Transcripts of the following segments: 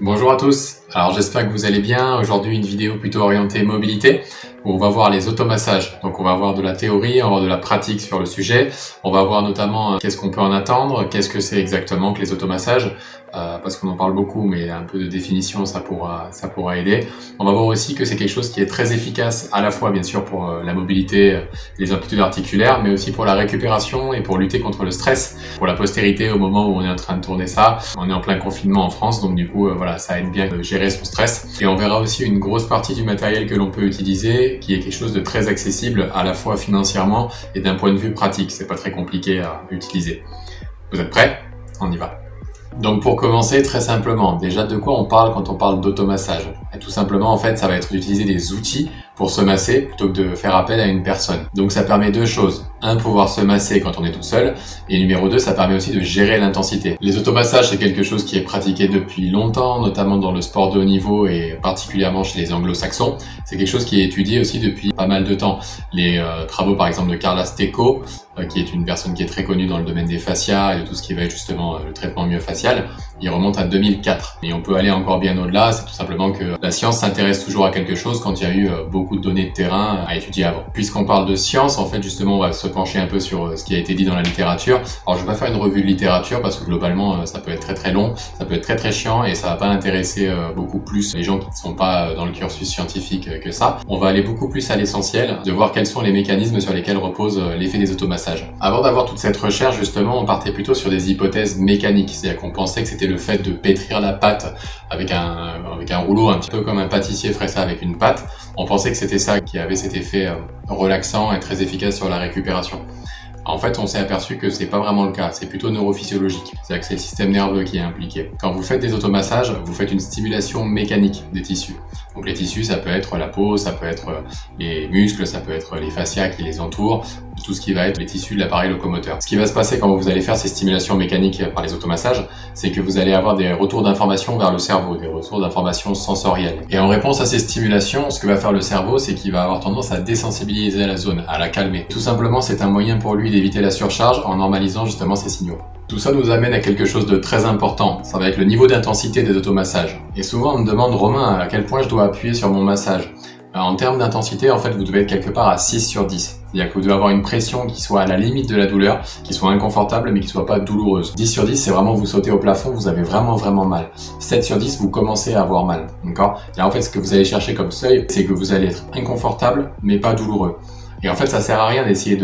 Bonjour à tous, alors j'espère que vous allez bien. Aujourd'hui une vidéo plutôt orientée mobilité où on va voir les automassages. Donc on va voir de la théorie, on va voir de la pratique sur le sujet. On va voir notamment qu'est-ce qu'on peut en attendre, qu'est-ce que c'est exactement que les automassages, parce qu'on en parle beaucoup mais un peu de définition ça pourra aider. On va voir aussi que c'est quelque chose qui est très efficace à la fois bien sûr pour la mobilité, les amplitudes articulaires, mais aussi pour la récupération et pour lutter contre le stress. Pour la postérité au moment où on est en train de tourner ça, on est en plein confinement en France, donc du coup voilà, ça aide bien de gérer son stress. Et on verra aussi une grosse partie du matériel que l'on peut utiliser, qui est quelque chose de très accessible à la fois financièrement et d'un point de vue pratique. C'est pas très compliqué à utiliser. Vous êtes prêts? On y va. Donc pour commencer, très simplement, déjà de quoi on parle quand on parle d'automassage? Et tout simplement, en fait, ça va être d'utiliser des outils pour se masser plutôt que de faire appel à une personne. Donc ça permet deux choses. Un, pouvoir se masser quand on est tout seul. Et numéro 2, ça permet aussi de gérer l'intensité. Les automassages, c'est quelque chose qui est pratiqué depuis longtemps, notamment dans le sport de haut niveau et particulièrement chez les anglo-saxons. C'est quelque chose qui est étudié aussi depuis pas mal de temps. Les travaux par exemple de Carla Stecco, qui est une personne qui est très connue dans le domaine des fascias et de tout ce qui va être justement le traitement myofacial, il remonte à 2004. Et on peut aller encore bien au-delà, c'est tout simplement que la science s'intéresse toujours à quelque chose quand il y a eu beaucoup de données de terrain à étudier avant. Puisqu'on parle de science, en fait justement on va se pencher un peu sur ce qui a été dit dans la littérature. Alors je vais pas faire une revue de littérature parce que globalement ça peut être très très long, ça peut être très très chiant et ça va pas intéresser beaucoup plus les gens qui ne sont pas dans le cursus scientifique que ça. On va aller beaucoup plus à l'essentiel, de voir quels sont les mécanismes sur lesquels repose l'effet des automassages. Avant d'avoir toute cette recherche justement, on partait plutôt sur des hypothèses mécaniques, c'est-à-dire qu'on pensait que c'était le fait de pétrir la pâte avec un rouleau, un petit peu comme un pâtissier ferait ça avec une pâte. On pensait que c'était ça qui avait cet effet relaxant et très efficace sur la récupération. En fait, on s'est aperçu que c'est pas vraiment le cas, c'est plutôt neurophysiologique. C'est-à-dire que c'est le système nerveux qui est impliqué. Quand vous faites des automassages, vous faites une stimulation mécanique des tissus. Donc les tissus, ça peut être la peau, ça peut être les muscles, ça peut être les fascias qui les entourent, tout ce qui va être les tissus de l'appareil locomoteur. Ce qui va se passer quand vous allez faire ces stimulations mécaniques par les automassages, c'est que vous allez avoir des retours d'informations vers le cerveau, des retours d'informations sensorielles. Et en réponse à ces stimulations, ce que va faire le cerveau, c'est qu'il va avoir tendance à désensibiliser la zone, à la calmer. Tout simplement, c'est un moyen pour lui d'éviter la surcharge en normalisant justement ces signaux. Tout ça nous amène à quelque chose de très important, ça va être le niveau d'intensité des automassages. Et souvent on me demande, Romain, à quel point je dois appuyer sur mon massage? En termes d'intensité, en fait, vous devez être quelque part à 6 sur 10. C'est-à-dire que vous devez avoir une pression qui soit à la limite de la douleur, qui soit inconfortable, mais qui soit pas douloureuse. 10 sur 10, c'est vraiment vous sautez au plafond, vous avez vraiment mal. 7 sur 10, vous commencez à avoir mal. D'accord? Et en fait, ce que vous allez chercher comme seuil, c'est que vous allez être inconfortable, mais pas douloureux. Et en fait, ça sert à rien d'essayer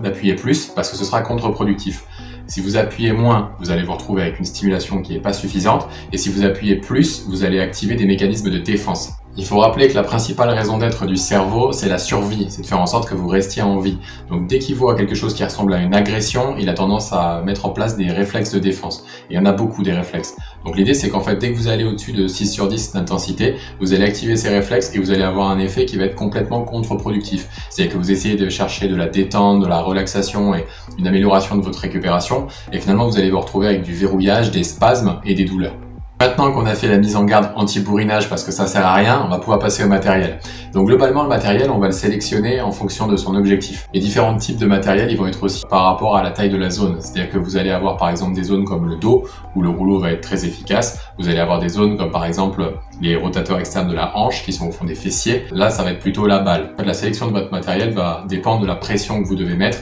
d'appuyer plus, parce que ce sera contre-productif. Si vous appuyez moins, vous allez vous retrouver avec une stimulation qui n'est pas suffisante. Et si vous appuyez plus, vous allez activer des mécanismes de défense. Il faut rappeler que la principale raison d'être du cerveau, c'est la survie, c'est de faire en sorte que vous restiez en vie. Donc dès qu'il voit quelque chose qui ressemble à une agression, il a tendance à mettre en place des réflexes de défense. Et il y en a beaucoup des réflexes. Donc l'idée c'est qu'en fait dès que vous allez au-dessus de 6 sur 10 d'intensité, vous allez activer ces réflexes et vous allez avoir un effet qui va être complètement contre-productif. C'est-à-dire que vous essayez de chercher de la détente, de la relaxation et une amélioration de votre récupération et finalement vous allez vous retrouver avec du verrouillage, des spasmes et des douleurs. Maintenant qu'on a fait la mise en garde anti-bourrinage parce que ça sert à rien, on va pouvoir passer au matériel. Donc globalement le matériel, on va le sélectionner en fonction de son objectif. Les différents types de matériel, ils vont être aussi par rapport à la taille de la zone. C'est-à-dire que vous allez avoir par exemple des zones comme le dos où le rouleau va être très efficace. Vous allez avoir des zones comme par exemple les rotateurs externes de la hanche qui sont au fond des fessiers. Là, ça va être plutôt la balle. En fait, la sélection de votre matériel va dépendre de la pression que vous devez mettre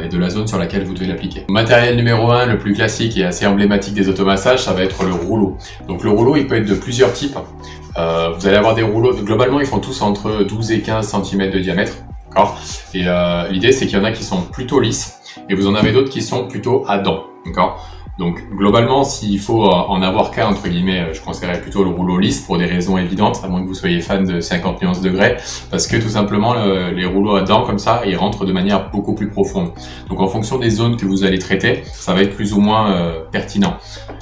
et de la zone sur laquelle vous devez l'appliquer. Matériel numéro 1, le plus classique et assez emblématique des automassages, ça va être le rouleau. Donc le rouleau, il peut être de plusieurs types. Vous allez avoir des rouleaux, globalement ils font tous entre 12 et 15 cm de diamètre. Et l'idée c'est qu'il y en a qui sont plutôt lisses et vous en avez d'autres qui sont plutôt à dents. Donc globalement, s'il faut en avoir qu'un, entre guillemets, je conseillerais plutôt le rouleau lisse pour des raisons évidentes, à moins que vous soyez fan de 50 nuances degrés, parce que tout simplement, les rouleaux à dents comme ça, ils rentrent de manière beaucoup plus profonde. Donc en fonction des zones que vous allez traiter, ça va être plus ou moins pertinent.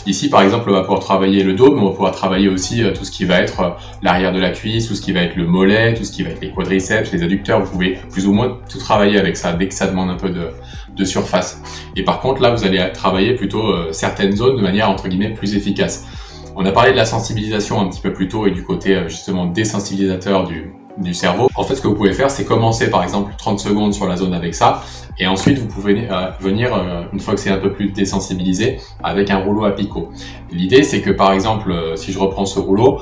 Ici, par exemple, on va pouvoir travailler le dos, mais on va pouvoir travailler aussi tout ce qui va être l'arrière de la cuisse, tout ce qui va être le mollet, tout ce qui va être les quadriceps, les adducteurs. Vous pouvez plus ou moins tout travailler avec ça, dès que ça demande un peu de surface. Et par contre, là, vous allez travailler plutôt certaines zones de manière, entre guillemets, plus efficace. On a parlé de la sensibilisation un petit peu plus tôt et du côté, justement, désensibilisateur du cerveau. En fait, ce que vous pouvez faire, c'est commencer par exemple 30 secondes sur la zone avec ça, et ensuite vous pouvez venir, une fois que c'est un peu plus désensibilisé, avec un rouleau à picot. L'idée, c'est que par exemple, si je reprends ce rouleau,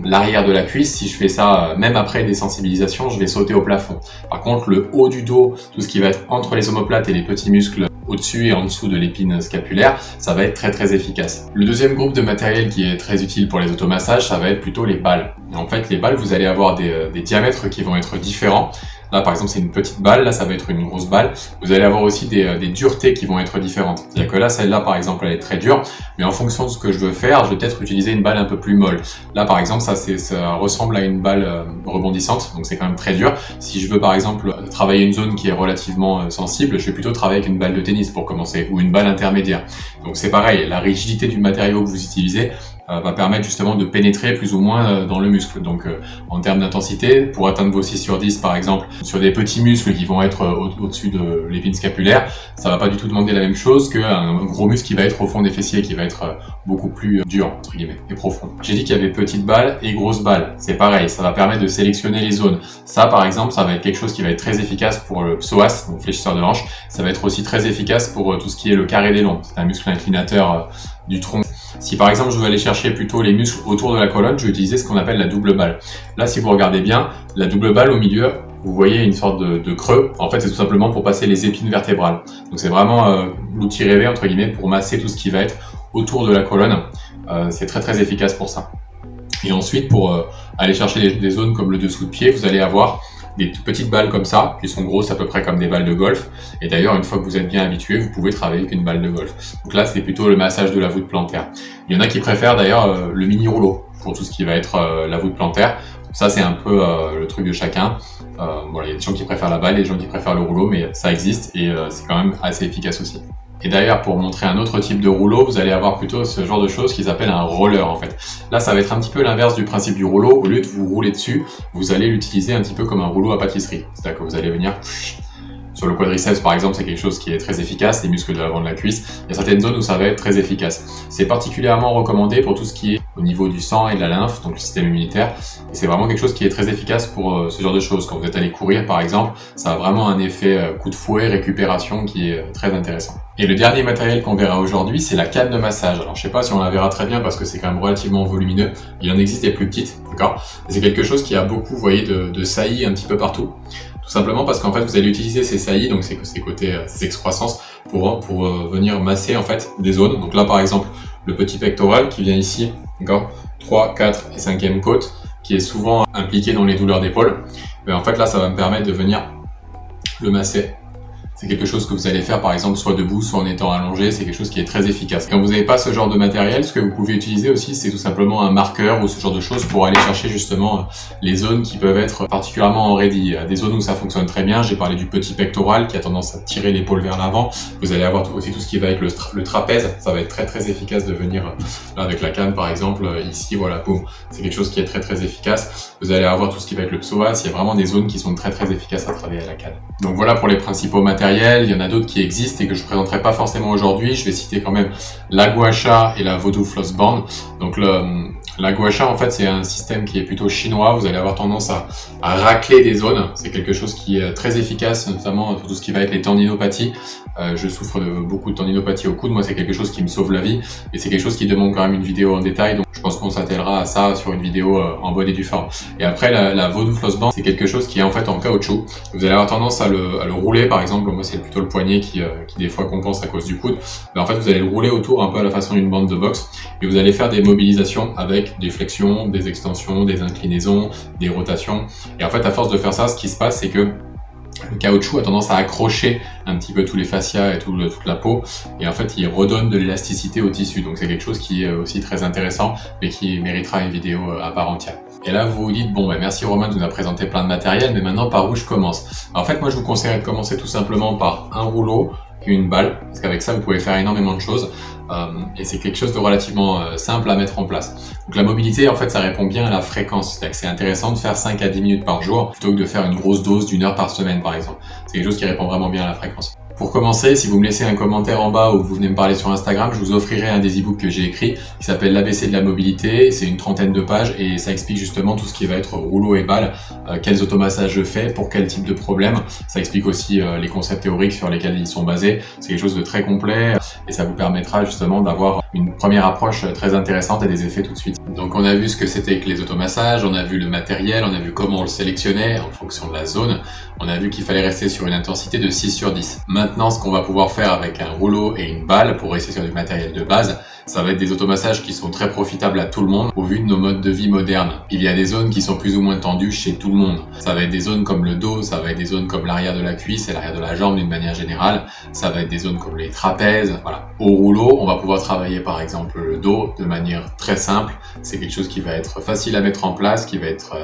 l'arrière de la cuisse, si je fais ça même après désensibilisation, je vais sauter au plafond. Par contre, le haut du dos, tout ce qui va être entre les omoplates et les petits muscles au-dessus et en dessous de l'épine scapulaire, ça va être très efficace. Le deuxième groupe de matériel qui est très utile pour les automassages, ça va être plutôt les balles. Et en fait, les balles, vous allez avoir des diamètres qui vont être différents. Là, par exemple, c'est une petite balle, là, ça va être une grosse balle. Vous allez avoir aussi des duretés qui vont être différentes. C'est-à-dire que là, celle-là, par exemple, elle est très dure, mais en fonction de ce que je veux faire, je vais peut-être utiliser une balle un peu plus molle. Là, par exemple, ça ressemble à une balle rebondissante, donc c'est quand même très dur. Si je veux, par exemple, travailler une zone qui est relativement sensible, je vais plutôt travailler avec une balle de tennis pour commencer, ou une balle intermédiaire. Donc c'est pareil, la rigidité du matériau que vous utilisez va permettre justement de pénétrer plus ou moins dans le muscle. Donc en termes d'intensité, pour atteindre vos 6 sur 10 par exemple, sur des petits muscles qui vont être au-dessus de l'épine scapulaire, ça va pas du tout demander la même chose qu'un gros muscle qui va être au fond des fessiers, qui va être beaucoup plus dur, entre guillemets, et profond. J'ai dit qu'il y avait petites balles et grosses balles. C'est pareil, ça va permettre de sélectionner les zones. Ça par exemple, ça va être quelque chose qui va être très efficace pour le psoas, donc fléchisseur de hanche. Ça va être aussi très efficace pour tout ce qui est le carré des lombs. C'est un muscle inclinateur du tronc. Si par exemple je veux aller chercher plutôt les muscles autour de la colonne, je vais utiliser ce qu'on appelle la double balle. Là, si vous regardez bien, la double balle au milieu, vous voyez une sorte de creux. En fait, c'est tout simplement pour passer les épines vertébrales. Donc c'est vraiment l'outil rêvé, entre guillemets, pour masser tout ce qui va être autour de la colonne. C'est très efficace pour ça. Et ensuite, pour aller chercher des zones comme le dessous de pied, vous allez avoir des petites balles comme ça, qui sont grosses à peu près comme des balles de golf. Et d'ailleurs, une fois que vous êtes bien habitué, vous pouvez travailler avec une balle de golf. Donc là, c'est plutôt le massage de la voûte plantaire. Il y en a qui préfèrent d'ailleurs le mini rouleau pour tout ce qui va être la voûte plantaire. Ça, c'est un peu le truc de chacun. Voilà, il y a des gens qui préfèrent la balle, des gens qui préfèrent le rouleau, mais ça existe et c'est quand même assez efficace aussi. Et d'ailleurs, pour montrer un autre type de rouleau, vous allez avoir plutôt ce genre de choses qui s'appelle un roller en fait. Là, ça va être un petit peu l'inverse du principe du rouleau. Au lieu de vous rouler dessus, vous allez l'utiliser un petit peu comme un rouleau à pâtisserie. C'est-à-dire que vous allez venir sur le quadriceps par exemple, c'est quelque chose qui est très efficace, les muscles de l'avant de la cuisse. Il y a certaines zones où ça va être très efficace. C'est particulièrement recommandé pour tout ce qui est au niveau du sang et de la lymphe, donc le système immunitaire. Et c'est vraiment quelque chose qui est très efficace pour ce genre de choses. Quand vous êtes allé courir par exemple, ça a vraiment un effet coup de fouet, récupération qui est très intéressant. Et le dernier matériel qu'on verra aujourd'hui, c'est la canne de massage. Alors je sais pas si on la verra très bien parce que c'est quand même relativement volumineux. Il en existe des plus petites, d'accord? C'est quelque chose qui a beaucoup, vous voyez, de saillies un petit peu partout. Tout simplement parce qu'en fait, vous allez utiliser ces saillies, donc ces excroissances, pour venir masser en fait des zones. Donc là, par exemple, le petit pectoral qui vient ici, d'accord, 3, 4 et 5e côte, qui est souvent impliqué dans les douleurs d'épaule. Mais en fait, là, ça va me permettre de venir le masser. C'est quelque chose que vous allez faire par exemple soit debout, soit en étant allongé, c'est quelque chose qui est très efficace. Quand vous n'avez pas ce genre de matériel, ce que vous pouvez utiliser aussi, c'est tout simplement un marqueur ou ce genre de choses pour aller chercher justement les zones qui peuvent être particulièrement enraidies. Des zones où ça fonctionne très bien, j'ai parlé du petit pectoral qui a tendance à tirer l'épaule vers l'avant. Vous allez avoir aussi tout ce qui va être le trapèze, ça va être très efficace de venir là avec la canne par exemple, ici voilà, boum, c'est quelque chose qui est très efficace. Vous allez avoir tout ce qui va être le psoas, il y a vraiment des zones qui sont très efficaces à travailler à la canne. Donc voilà pour les principaux matériels. Il y en a d'autres qui existent et que je ne présenterai pas forcément aujourd'hui. Je vais citer quand même la gua sha et la Vodou Floss Band. Donc la gua sha en fait c'est un système qui est plutôt chinois. Vous allez avoir tendance à racler des zones. C'est quelque chose qui est très efficace, notamment pour tout ce qui va être les tendinopathies. Je souffre de beaucoup de tendinopathies au coude. Moi c'est quelque chose qui me sauve la vie et c'est quelque chose qui demande quand même une vidéo en détail. Donc je pense qu'on s'attellera à ça sur une vidéo en bonne et due forme. Et après la Vodou Floss Band c'est quelque chose qui est en fait en caoutchouc. Vous allez avoir tendance à le rouler par exemple. Moi c'est plutôt le poignet qui des fois compense à cause du coude. Mais en fait vous allez le rouler autour un peu à la façon d'une bande de boxe et vous allez faire des mobilisations avec des flexions, des extensions, des inclinaisons, des rotations. Et en fait à force de faire ça, ce qui se passe c'est que le caoutchouc a tendance à accrocher un petit peu tous les fascias et toute la peau et en fait il redonne de l'élasticité au tissu, donc c'est quelque chose qui est aussi très intéressant mais qui méritera une vidéo à part entière. Et là vous vous dites bon merci Romain, tu nous as présenté plein de matériel, mais maintenant par où je commence? En fait moi je vous conseillerais de commencer tout simplement par un rouleau et une balle, parce qu'avec ça vous pouvez faire énormément de choses et c'est quelque chose de relativement simple à mettre en place. Donc la mobilité en fait ça répond bien à la fréquence, c'est-à-dire que c'est intéressant de faire 5 à 10 minutes par jour plutôt que de faire une grosse dose d'1 heure par semaine par exemple. C'est quelque chose qui répond vraiment bien à la fréquence. Pour commencer, si vous me laissez un commentaire en bas ou que vous venez me parler sur Instagram, je vous offrirai un des e-books que j'ai écrit qui s'appelle l'ABC de la mobilité. C'est une trentaine de pages et ça explique justement tout ce qui va être rouleau et balle, quels automassages je fais, pour quel type de problème. Ça explique aussi les concepts théoriques sur lesquels ils sont basés. C'est quelque chose de très complet et ça vous permettra justement d'avoir une première approche très intéressante et des effets tout de suite. Donc on a vu ce que c'était que les automassages, on a vu le matériel, on a vu comment on le sélectionnait en fonction de la zone, on a vu qu'il fallait rester sur une intensité de 6 sur 10. Maintenant, ce qu'on va pouvoir faire avec un rouleau et une balle pour rester sur du matériel de base, ça va être des automassages qui sont très profitables à tout le monde au vu de nos modes de vie modernes. Il y a des zones qui sont plus ou moins tendues chez tout le monde. Ça va être des zones comme le dos, ça va être des zones comme l'arrière de la cuisse et l'arrière de la jambe d'une manière générale. Ça va être des zones comme les trapèzes, voilà. Au rouleau, on va pouvoir travailler par exemple le dos de manière très simple. C'est quelque chose qui va être facile à mettre en place, qui va être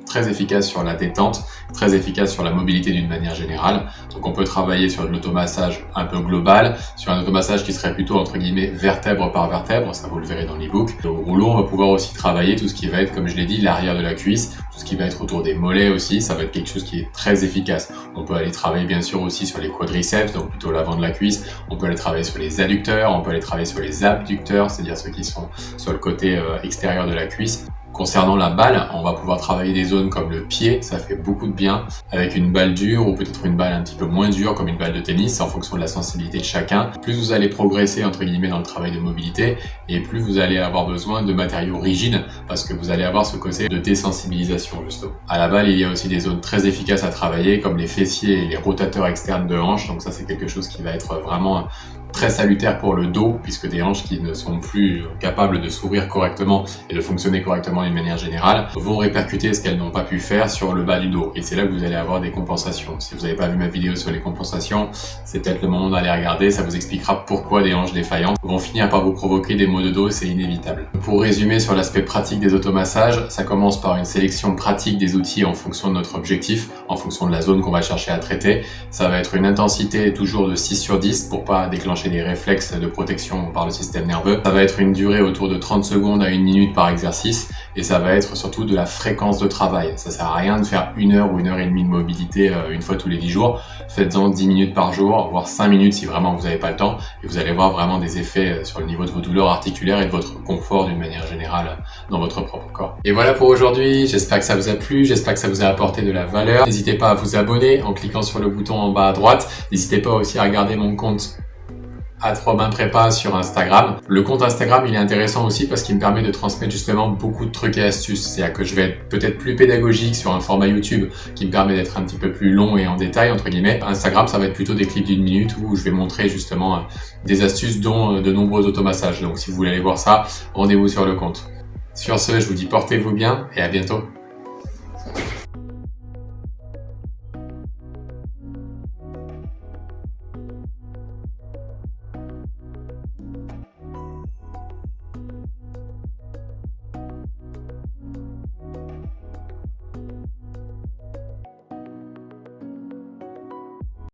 très efficace sur la détente, très efficace sur la mobilité d'une manière générale. Donc on peut travailler sur de l'automassage un peu global, sur un automassage qui serait plutôt entre guillemets vertèbre par vertèbre, ça vous le verrez dans l'e-book. Au rouleau, on va pouvoir aussi travailler tout ce qui va être, comme je l'ai dit, l'arrière de la cuisse, tout ce qui va être autour des mollets aussi, ça va être quelque chose qui est très efficace. On peut aller travailler bien sûr aussi sur les quadriceps, donc plutôt l'avant de la cuisse, on peut aller travailler sur les adducteurs, on peut aller travailler sur les abducteurs, c'est-à-dire ceux qui sont sur le côté extérieur de la cuisse. Concernant la balle, on va pouvoir travailler des zones comme le pied, ça fait beaucoup de bien, avec une balle dure ou peut-être une balle un petit peu moins dure comme une balle de tennis en fonction de la sensibilité de chacun. Plus vous allez progresser entre guillemets dans le travail de mobilité et plus vous allez avoir besoin de matériaux rigides parce que vous allez avoir ce côté de désensibilisation justement. À la balle, il y a aussi des zones très efficaces à travailler comme les fessiers et les rotateurs externes de hanches, donc ça c'est quelque chose qui va être vraiment très salutaire pour le dos puisque des hanches qui ne sont plus capables de s'ouvrir correctement et de fonctionner correctement d'une manière générale vont répercuter ce qu'elles n'ont pas pu faire sur le bas du dos et c'est là que vous allez avoir des compensations. Si vous n'avez pas vu ma vidéo sur les compensations, c'est peut-être le moment d'aller regarder, ça vous expliquera pourquoi des hanches défaillantes vont finir par vous provoquer des maux de dos, c'est inévitable. Pour résumer sur l'aspect pratique des automassages, ça commence par une sélection pratique des outils en fonction de notre objectif, en fonction de la zone qu'on va chercher à traiter. Ça va être une intensité toujours de 6 sur 10 pour pas déclencher des réflexes de protection par le système nerveux. Ça va être une durée autour de 30 secondes à 1 minute par exercice et ça va être surtout de la fréquence de travail. Ça sert à rien de faire 1 heure ou 1 heure et demie de mobilité une fois tous les 10 jours. Faites-en 10 minutes par jour, voire 5 minutes si vraiment vous n'avez pas le temps et vous allez voir vraiment des effets sur le niveau de vos douleurs articulaires et de votre confort d'une manière générale dans votre propre corps. Et voilà pour aujourd'hui, j'espère que ça vous a plu, j'espère que ça vous a apporté de la valeur. N'hésitez pas à vous abonner en cliquant sur le bouton en bas à droite. N'hésitez pas aussi à regarder mon compte @3mainprépa sur Instagram. Le compte Instagram, il est intéressant aussi parce qu'il me permet de transmettre justement beaucoup de trucs et astuces. C'est-à-dire que je vais être peut-être plus pédagogique sur un format YouTube qui me permet d'être un petit peu plus long et en détail, entre guillemets. Instagram, ça va être plutôt des clips d'1 minute où je vais montrer justement des astuces dont de nombreux automassages. Donc si vous voulez aller voir ça, rendez-vous sur le compte. Sur ce, je vous dis portez-vous bien et à bientôt.